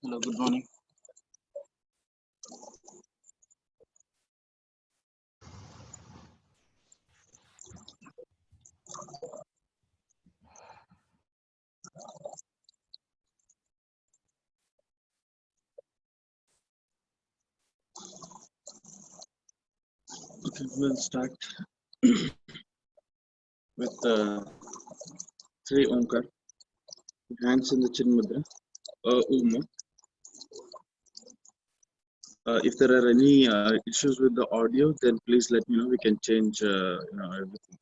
Hello, good morning. Okay, we'll start with three Omkar, hands in the Chin Mudra, Uma. If there are any issues with the audio, then please let me know. We can change everything.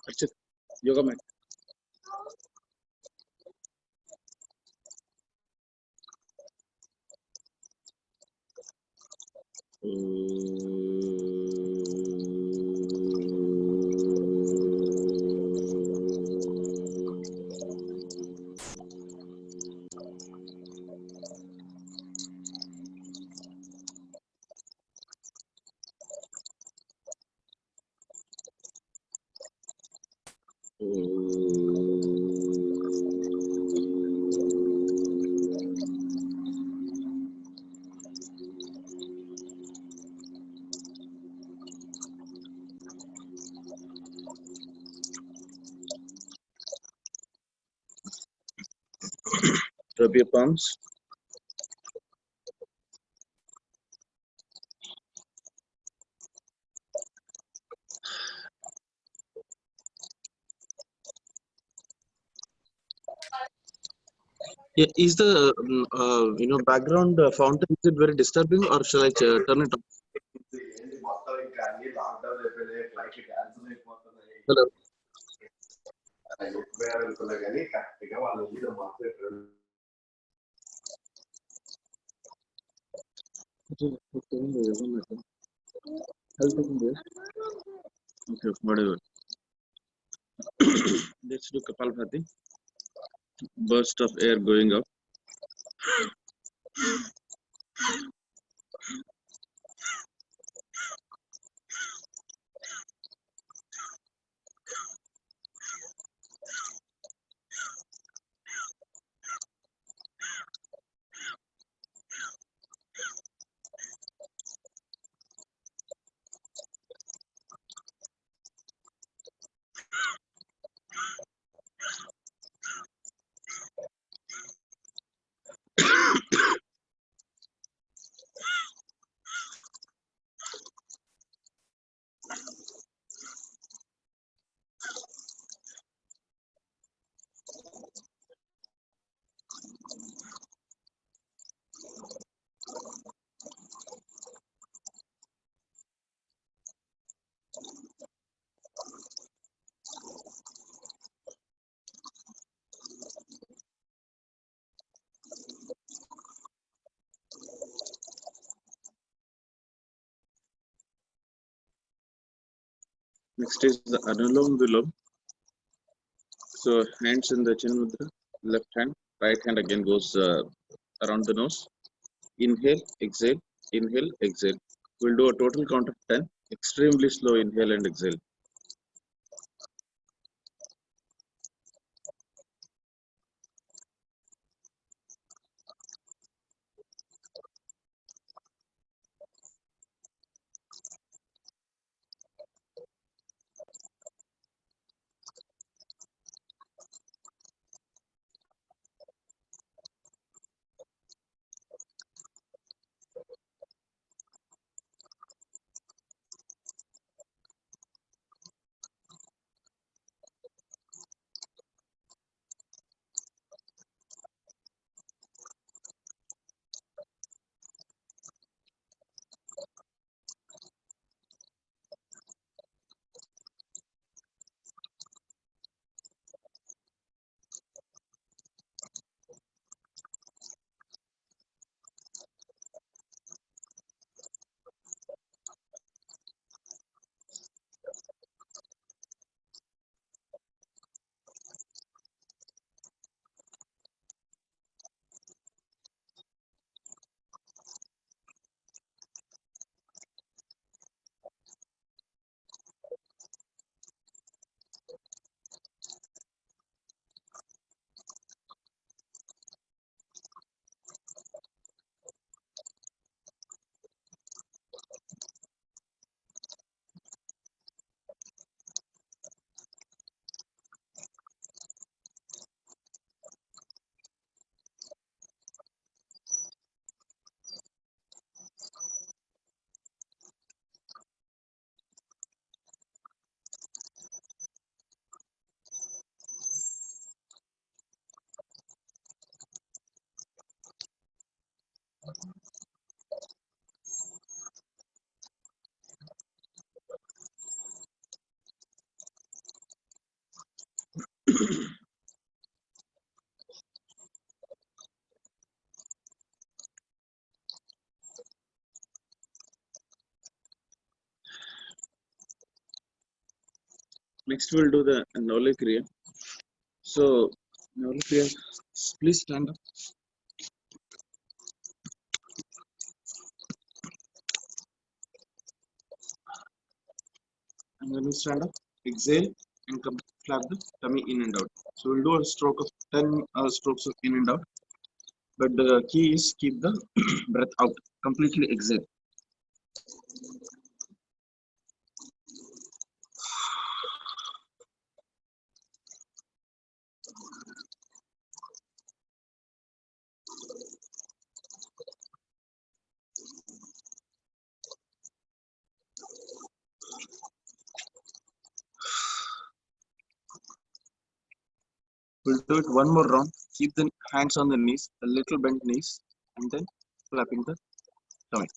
Archit, yoga mat. Rub your palms. Yeah, is the background fountain, is it very disturbing, or shall I turn it off? Hello. Okay, whatever. Let's do Kapalbhati. Burst of air going up. Next is the Anulom Vilom. So hands in the Chin Mudra, left hand, right hand again goes around the nose. Inhale, exhale, inhale, exhale. We'll do a total count of 10. Extremely slow inhale and exhale. Next, we'll do the Noli Kriya. So, Noli Kriya, please stand up. And when you stand up, exhale and come flap the tummy in and out. So, we'll do a stroke of 10 strokes of in and out. But the key is keep the breath out. Completely exhale. We'll do it one more round. Keep the hands on the knees, a little bent knees, and then flapping the tummy.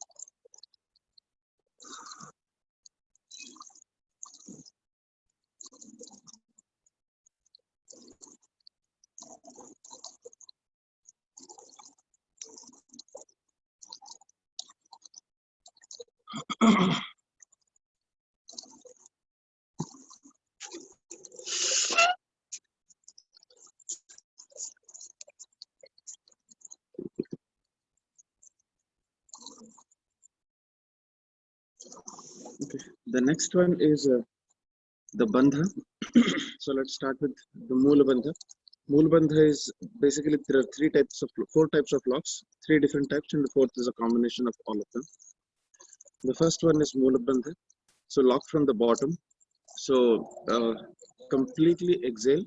Okay. The next one is the bandha. So let's start with the Moola bandha. Moola bandha is basically there are four types of locks, three different types, and the fourth is a combination of all of them. The first one is Moola bandha. So lock from the bottom. So completely exhale,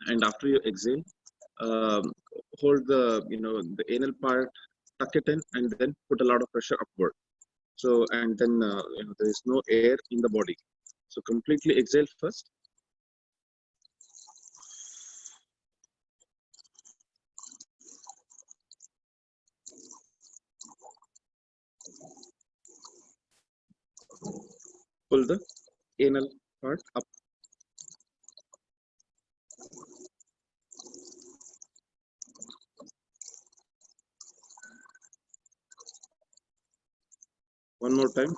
and after you exhale, um, hold the anal part, tuck it in, and then put a lot of pressure upward. So and then there is no air in the body. So completely exhale first. Pull the anal part up. One more time.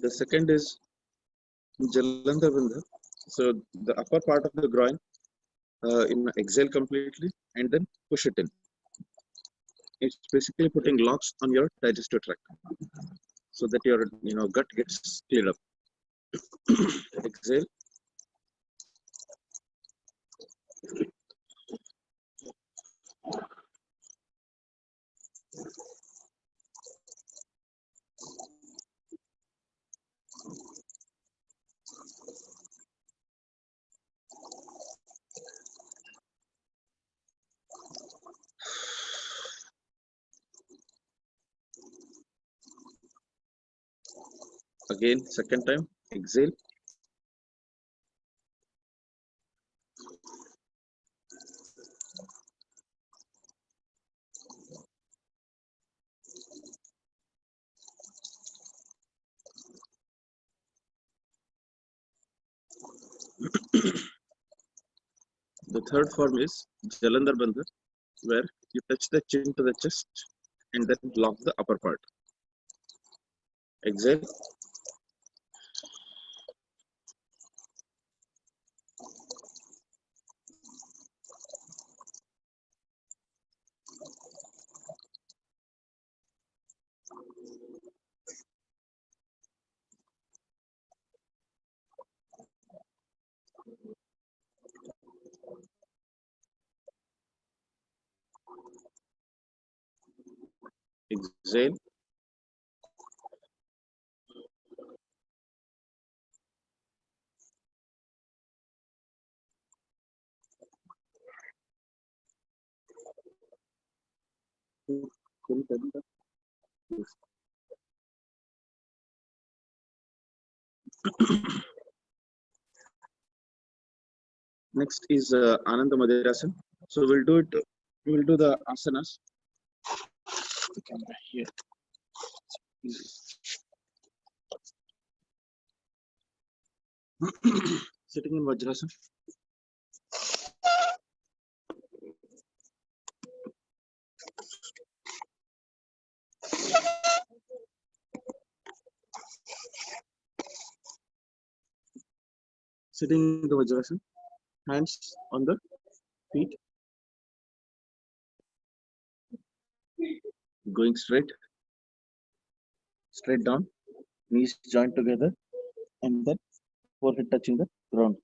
The second is Jalandhar Bandha. So the upper part of the groin, exhale completely and then push it in. It's basically putting locks on your digestive tract so that your gut gets cleared up. Exhale. Again, second time. Exhale. The third form is Jalandhar Bandha, where you touch the chin to the chest and then lock the upper part. Exhale. Exhale. Can you tell me that? Yes. Next is Ananda Madhirasan. So we'll do it. We'll do the asanas. The camera here. Sitting in Vajrasan. Sitting in the Vajrasan. Hands on the feet. Going straight. Straight down. Knees joined together. And then forehead touching the ground.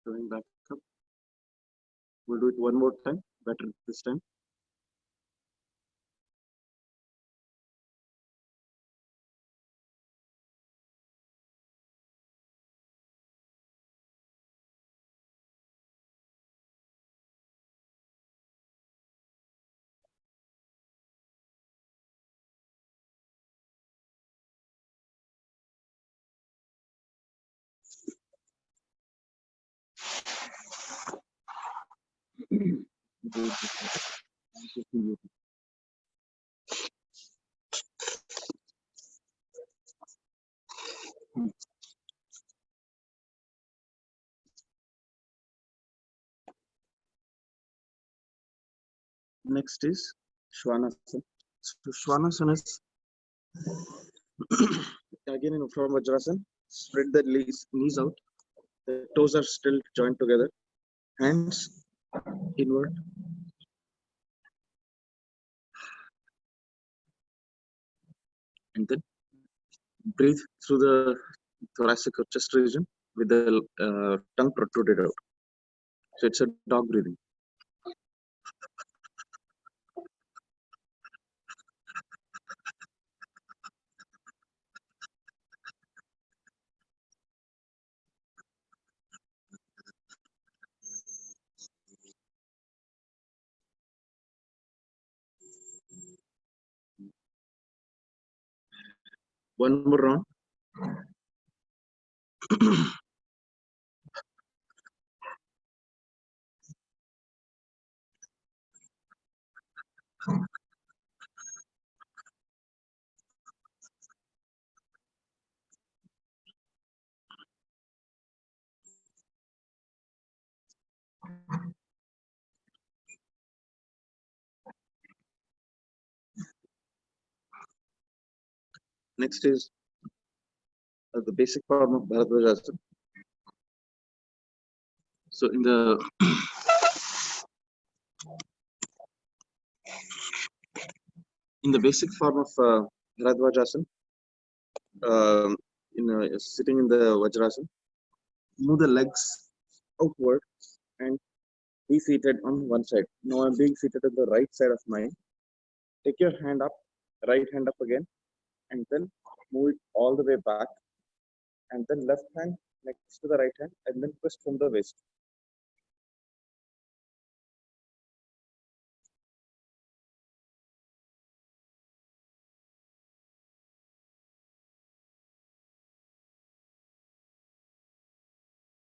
Going back up. We'll do it one more time. Better this time. Next is Shvanasana. So Shvanasana is again from Vajrasan. Spread the knees out. The toes are still joined together. Hands inward. And then breathe through the thoracic or chest region with the tongue protruded out. So it's a dog breathing. One more round. Next is the basic form of Bharadwajasana. So in the basic form of Bharadwajasana, sitting in the Vajrasana, move the legs outward and be seated on one side. Now I'm being seated on the right side of mine. Take your hand up, right hand up again, and then move it all the way back, and then left hand next to the right hand, and then twist from the waist.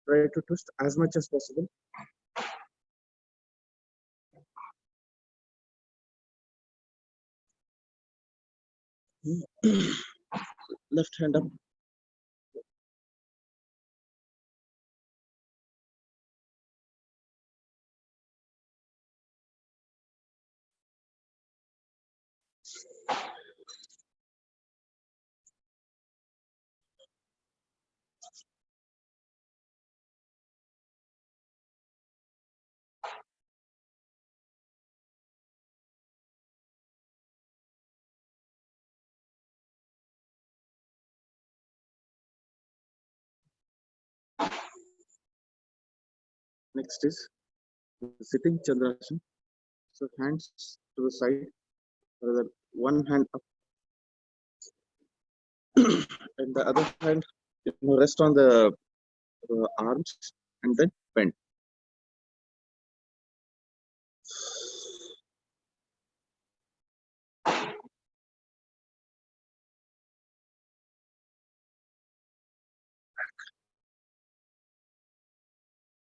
Try to twist as much as possible. Left hand up. Next is sitting Chandrasana. So hands to the side, rather one hand up, And the other hand, rest on the arms and then bend.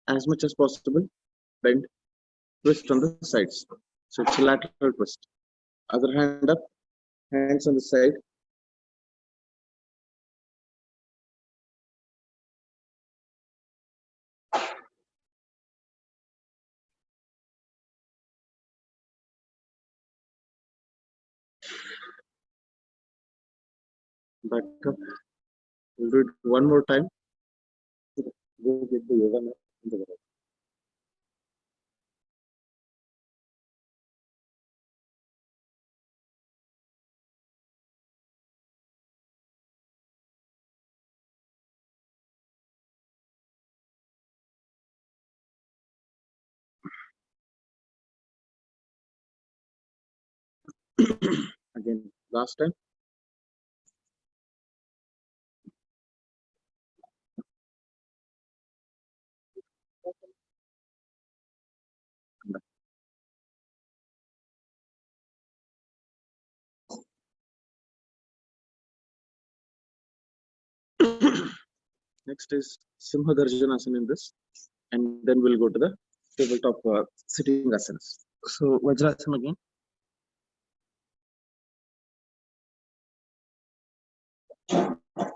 As much as possible, bend, twist on the sides. So it's a lateral twist. Other hand up, hands on the side. Back up. We'll do it one more time. Go get the yoga mat in the garage. Again, last time. Next is Simha Garjanasana in this, and then we'll go to the tabletop sitting asanas. So Vajrasana again.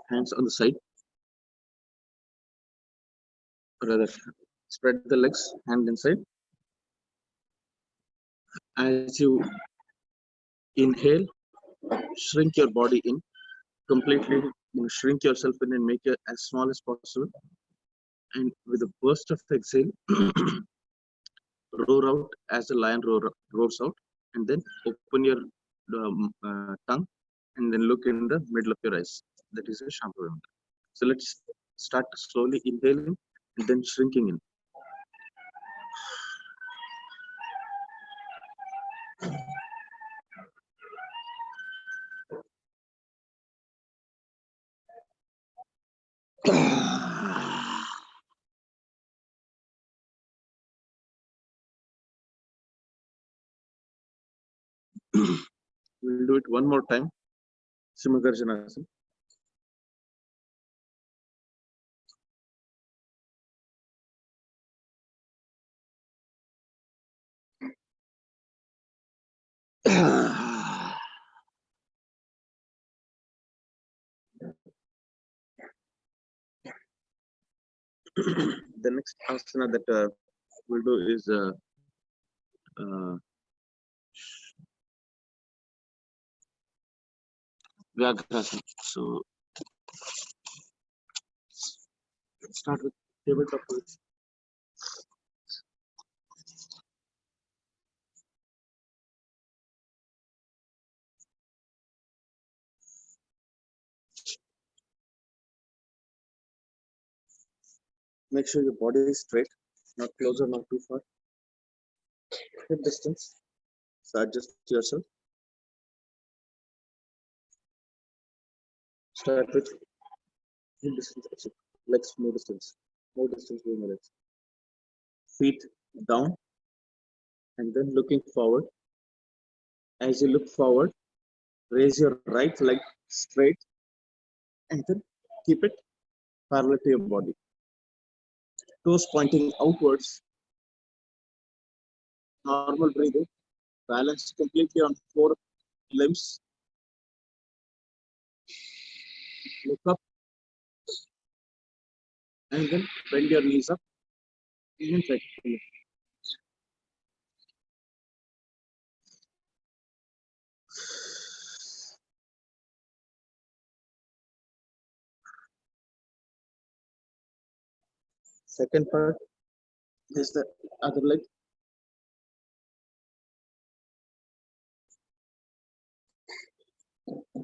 Hands on the side, rather spread the legs, hand inside. As you inhale, shrink your body in completely. Shrink yourself in and make it as small as possible. And with a burst of exhale, roar out as the lion roars out, and then open your tongue and then look in the middle of your eyes. That is a Shambhavi. So let's start slowly inhaling and then shrinking in. We'll do it one more time. Simhagarjanasana. The next asana that we'll do is Vyagrasana. So let's start with tabletop position. Make sure your body is straight, not closer, not too far. Hip distance. So adjust yourself. Start with hip distance, legs more distance between the legs. Feet down and then looking forward. As you look forward, raise your right leg straight and then keep it parallel to your body. Toes pointing outwards. Normal breathing. Balance completely on 4 limbs. Look up and then bend your knees up. And try to second part is the other leg.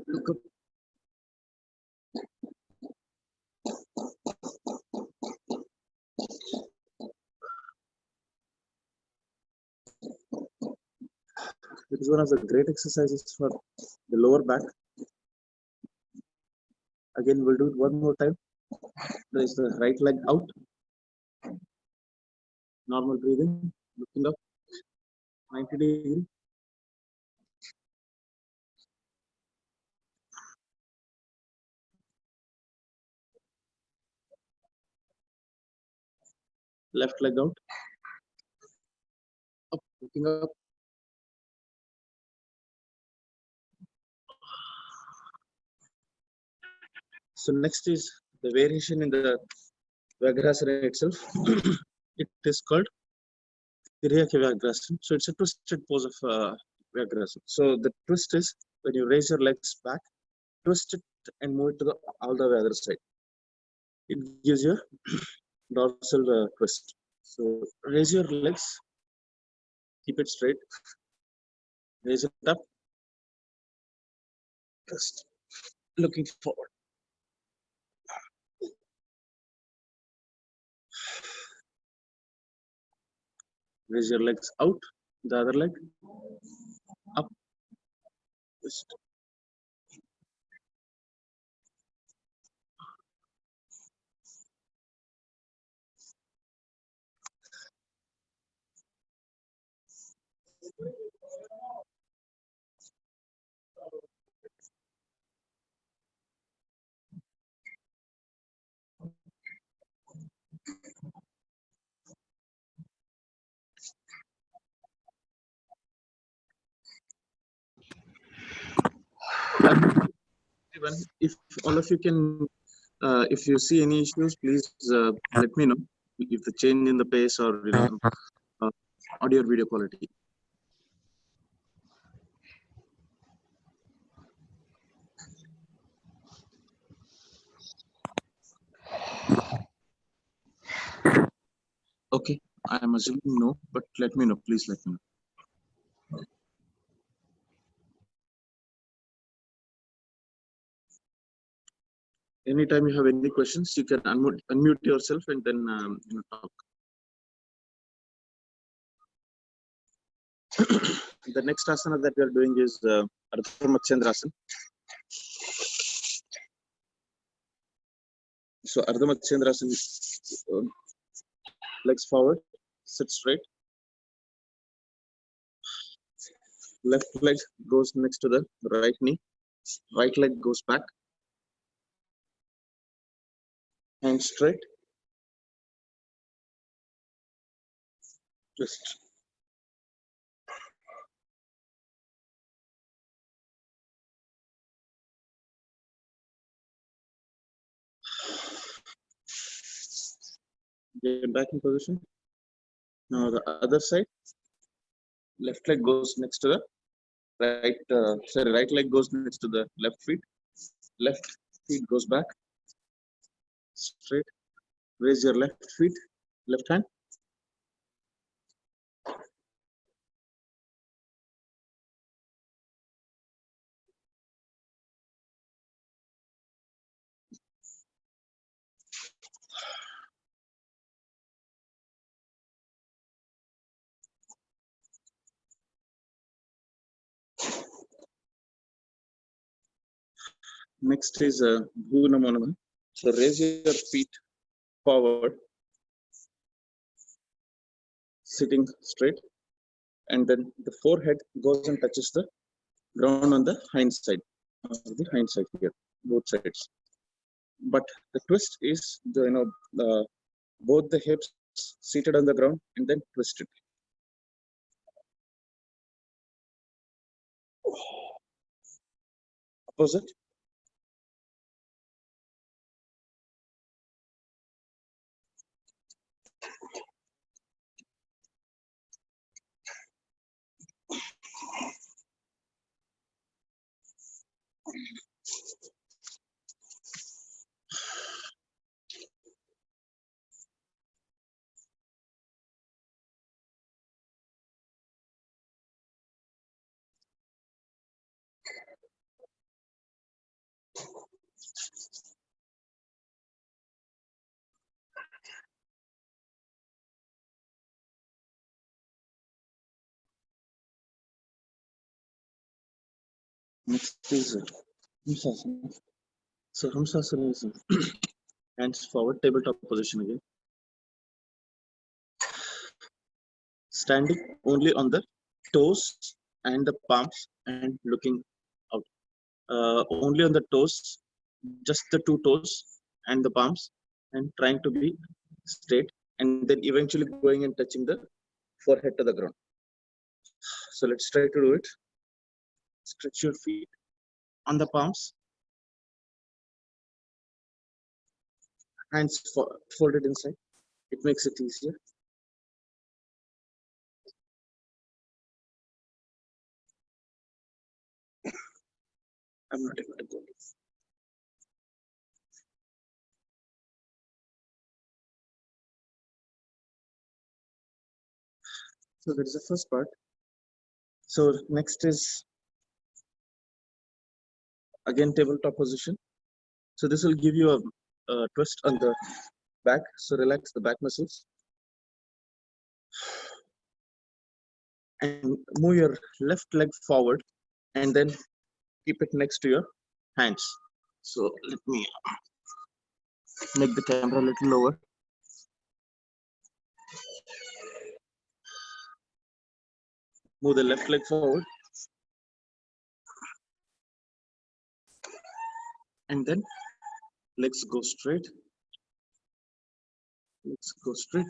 Look up. It is one of the great exercises for the lower back. Again, we'll do it one more time. Raise the right leg out. Normal breathing. Looking up. 90 degree. Left leg out. Up. Looking up. So next is the variation in the Vajrasana itself. It is called Tiryaki Vajrasana. So it's a twisted pose of Vajrasana. So the twist is when you raise your legs back, twist it and move it to the all the way other side. It gives you a dorsal twist. So raise your legs, keep it straight, raise it up, twist, looking forward. Raise your legs out, the other leg, up, twist. Even if all of you can, if you see any issues, please let me know. If the change in the pace or uh, audio or video quality. Okay, I am assuming no, but let me know. Please let me know. Anytime you have any questions, you can unmute yourself and then talk. The next asana that we are doing is Ardha Matsyendrasana. So Ardha Matsyendrasana, legs forward, sit straight. Left leg goes next to the right knee. Right leg goes back. Hands straight. Twist. Get back in position. Now the other side. Left leg goes next to the right leg goes next to the left feet. Left feet goes back. Straight. Raise your left feet. Left hand. Next is Bhu Namo Namah. So raise your feet forward, sitting straight, and then the forehead goes and touches the ground on the hind side, here, both sides. But the twist is both the hips seated on the ground and then twisted. Opposite. Next is Hamsasana. So Hamsasana is hands forward, tabletop position again. Standing only on the toes and the palms and looking out. Only on the toes, just the two toes and the palms, and trying to be straight, and then eventually going and touching the forehead to the ground. So let's try to do it. Stretch your feet on the palms, hands folded inside. It makes it easier. I'm not able to go. So that is the first part. So next is again tabletop position. So this will give you a twist on the back. So relax the back muscles and move your left leg forward, and then keep it next to your hands. So let me make the camera a little lower. Move the left leg forward, and then legs go straight. Legs go straight.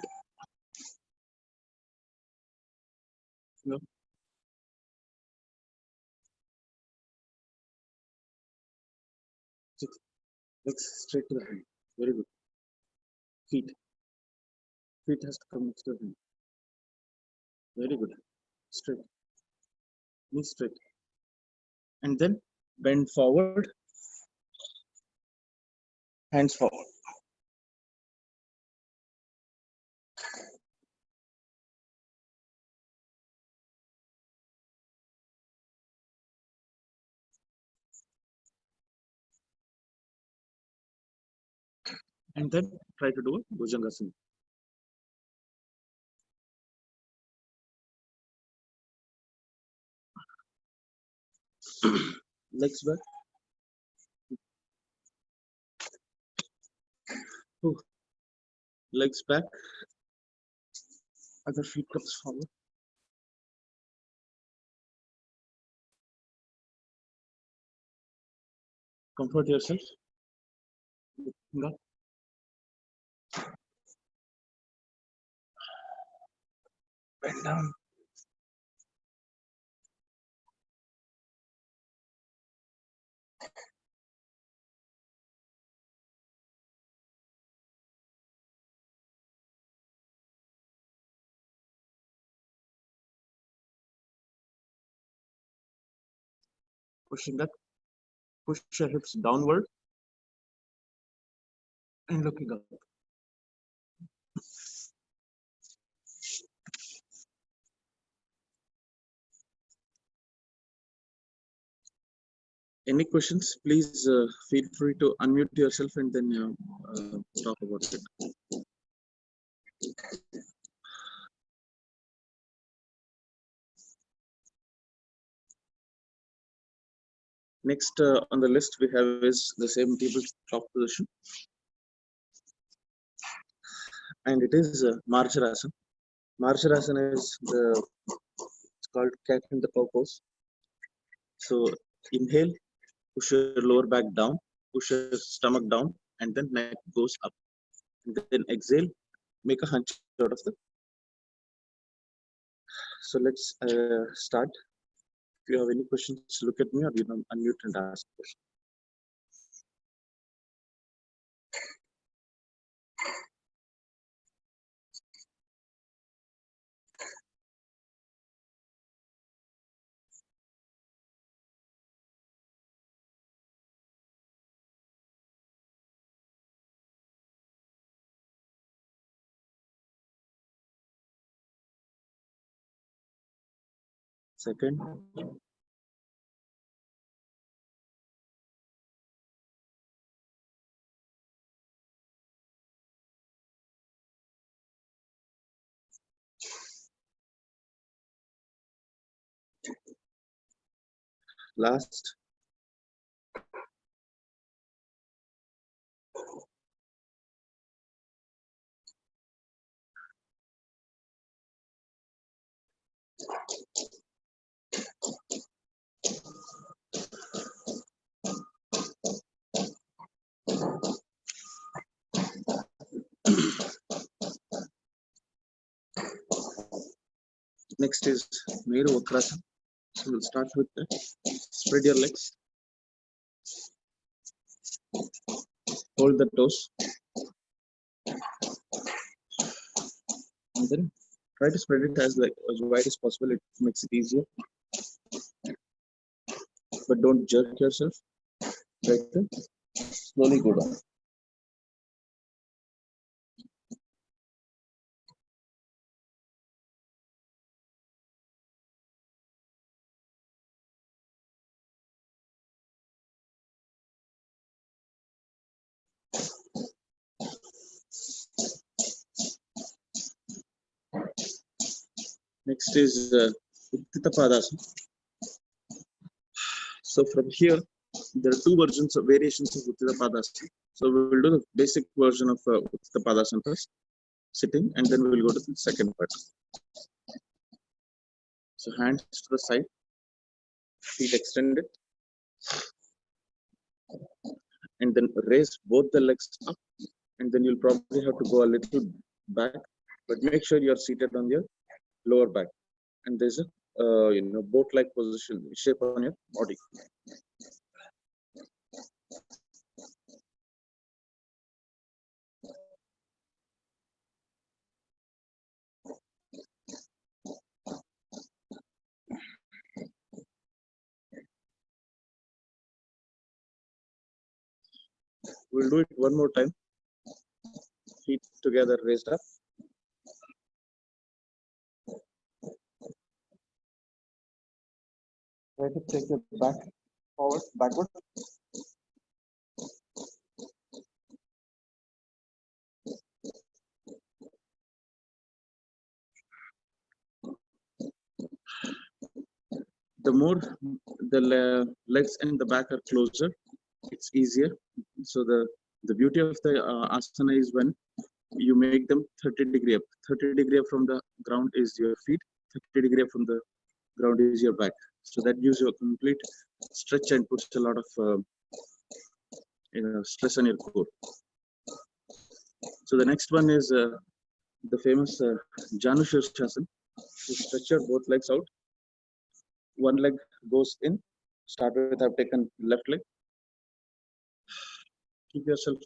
No. Legs straight to the hand. Very good. Feet. Feet has to come next to the hand. Very good. Straight. Knee straight. And then bend forward. Hands forward. And then try to do a Bhujangasana. Legs back. Ooh. Legs back. Other feet comes forward. Comfort yourself. Go. Bend down. Pushing up. Push your hips downward and looking up. Any questions? Please feel free to unmute yourself and then talk about it. Next on the list we have is the same tabletop position, and it is Marjarasana. Marjarasana is it's called cat in the cow pose. So inhale, push your lower back down, push your stomach down, and then neck goes up. And then exhale, make a hunch out of the. So let's start. If you have any questions, look at me or you know, unmute and ask questions. Second, last, Next is Meru Vakrasana. So we'll start with that. Spread your legs. Hold the toes. And then try to spread it as wide as possible. It makes it easier. But don't jerk yourself. Right there. Slowly go down. Next is Uttita Padasana. So from here, there are two versions of variations of Uttita Padasana. So we will do the basic version of Uttita Padasana first, sitting, and then we will go to the second part. So hands to the side, feet extended, and then raise both the legs up, and then you'll probably have to go a little back, but make sure you're seated on your lower back, and there's a boat-like position shape on your body. We'll do it one more time. Feet together, raised up. Try to take your back forward, backward. The more the legs and the back are closer, it's easier. So the beauty of the asana is when you make them 30-degree up. 30-degree up from the ground is your feet. 30-degree up from the ground is your back. So that gives you a complete stretch and puts a lot of stress on your core. So the next one is the famous Janu Shirshasana. You stretch your both legs out. One leg goes in. Start with, I've taken left leg. Keep yourself,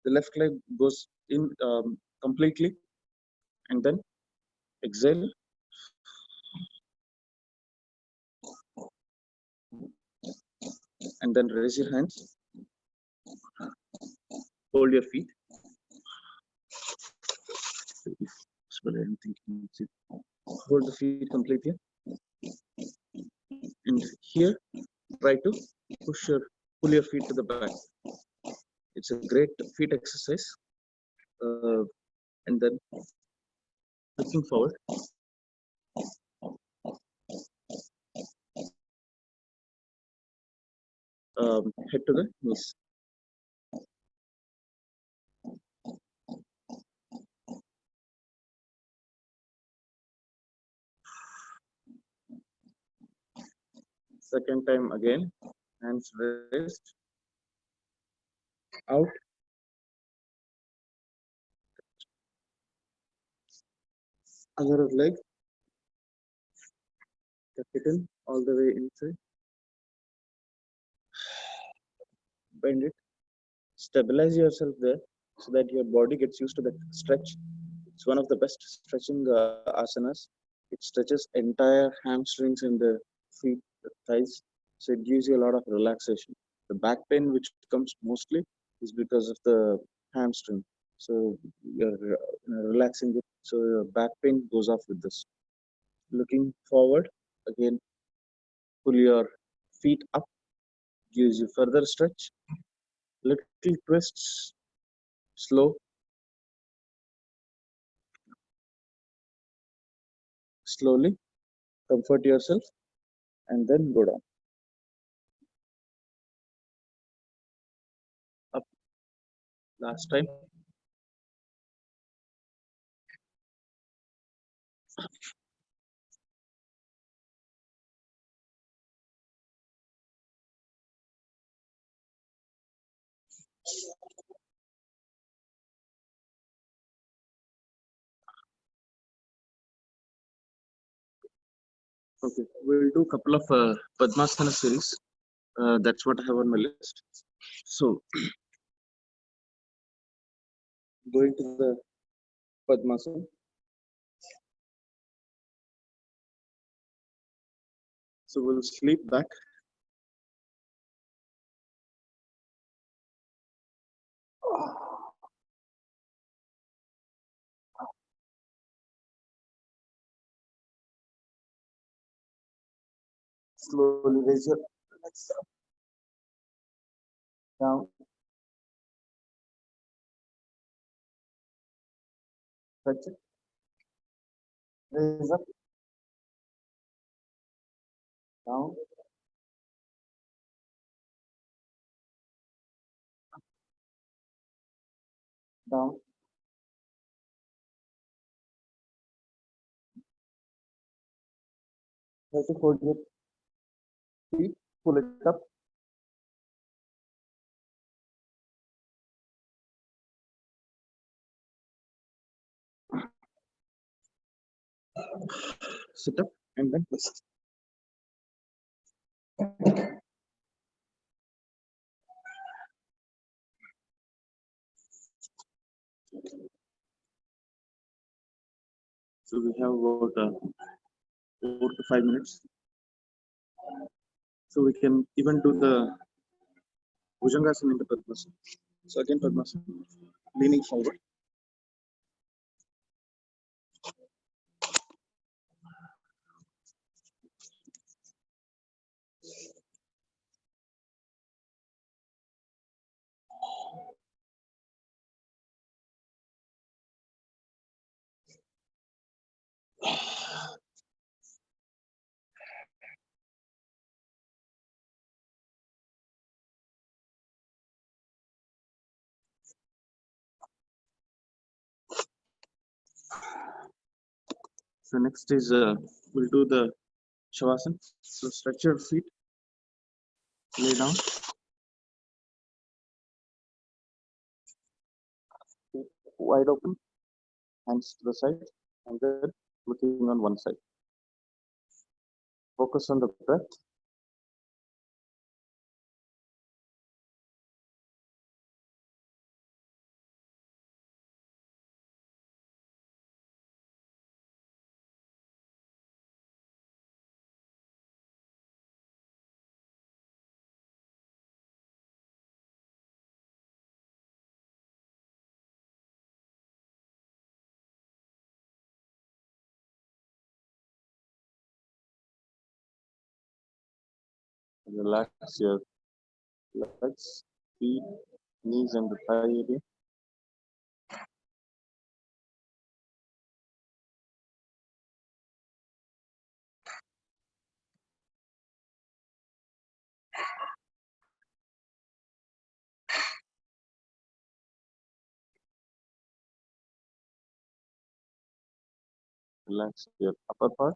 the left leg goes in completely, and then exhale. And then raise your hands. Hold your feet. Hold the feet completely. And here, try to pull your feet to the back. It's a great feet exercise. And then looking forward. Head to the knees. Second time again, hands raised, out. Other leg, tuck it in all the way inside. Bend it. Stabilize yourself there so that your body gets used to that stretch. It's one of the best stretching asanas. It stretches entire hamstrings and the feet, the thighs. So it gives you a lot of relaxation. The back pain, which comes mostly, is because of the hamstring. So you're relaxing it. So your back pain goes off with this. Looking forward, again, pull your feet up, gives you further stretch. Little twists, slow, slowly, comfort yourself, and then go down. Up, last time. Okay, we'll do a couple of Padmasana series. That's what I have on my list. So, going to the Padmasana. So we'll sleep back. Slowly raise your legs up, down, stretch it, raise up, down, down. Try to hold your feet, pull it up, sit up, and then twist. So we have about 4 to 5 minutes. So we can even do the Bhujangasana in the Padmasana. So again, Padmasana, leaning forward. So next is we'll do the Shavasana. So stretch your feet, lay down, feet wide open, hands to the side, and then looking on one side. Focus on the breath. Relax your legs, feet, knees, and the thigh area. Relax your upper part.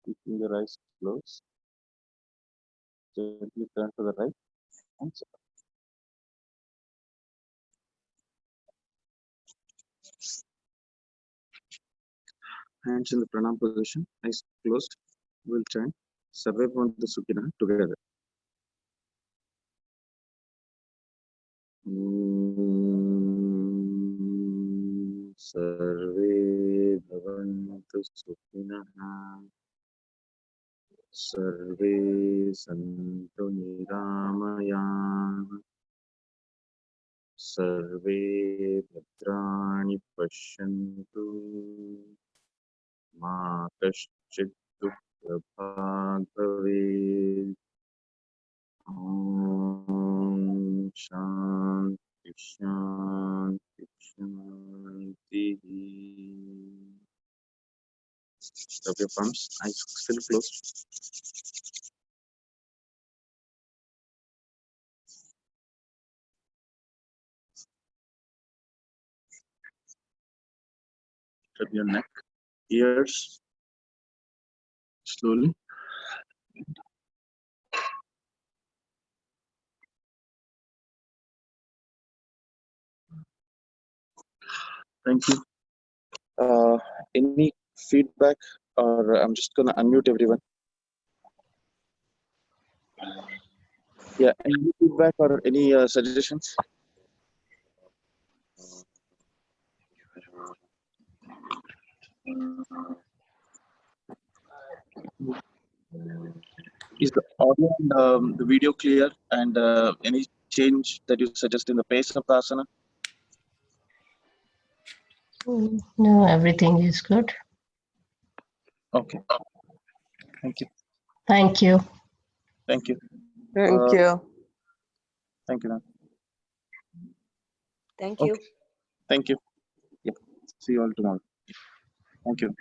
Keeping your eyes closed. Gently turn to the right and sit. Hands in the pranam position, eyes closed. We'll chant Sarve Bhavantu Sukhina together. Sarve Bhavantu Sukhina. Sarve Santu Niramayana. सर्वे भद्राणि पश्यन्तु मा कश्चित् दुःखभाग् भवेत्। ॐ शान्ति शान्ति शान्तिः. Rub your palms, eyes still closed. Rub your neck, ears, slowly. Thank you. Any feedback, or I'm just gonna unmute everyone. Yeah, any feedback or any suggestions? Is the audio and the video clear? And any change that you suggest in the pace of the asana? No, everything is good. Okay. Thank you. Thank you. Thank you. Thank you. Thank you, ma'am. Thank you. Thank you. Yep. See you all tomorrow. Thank you.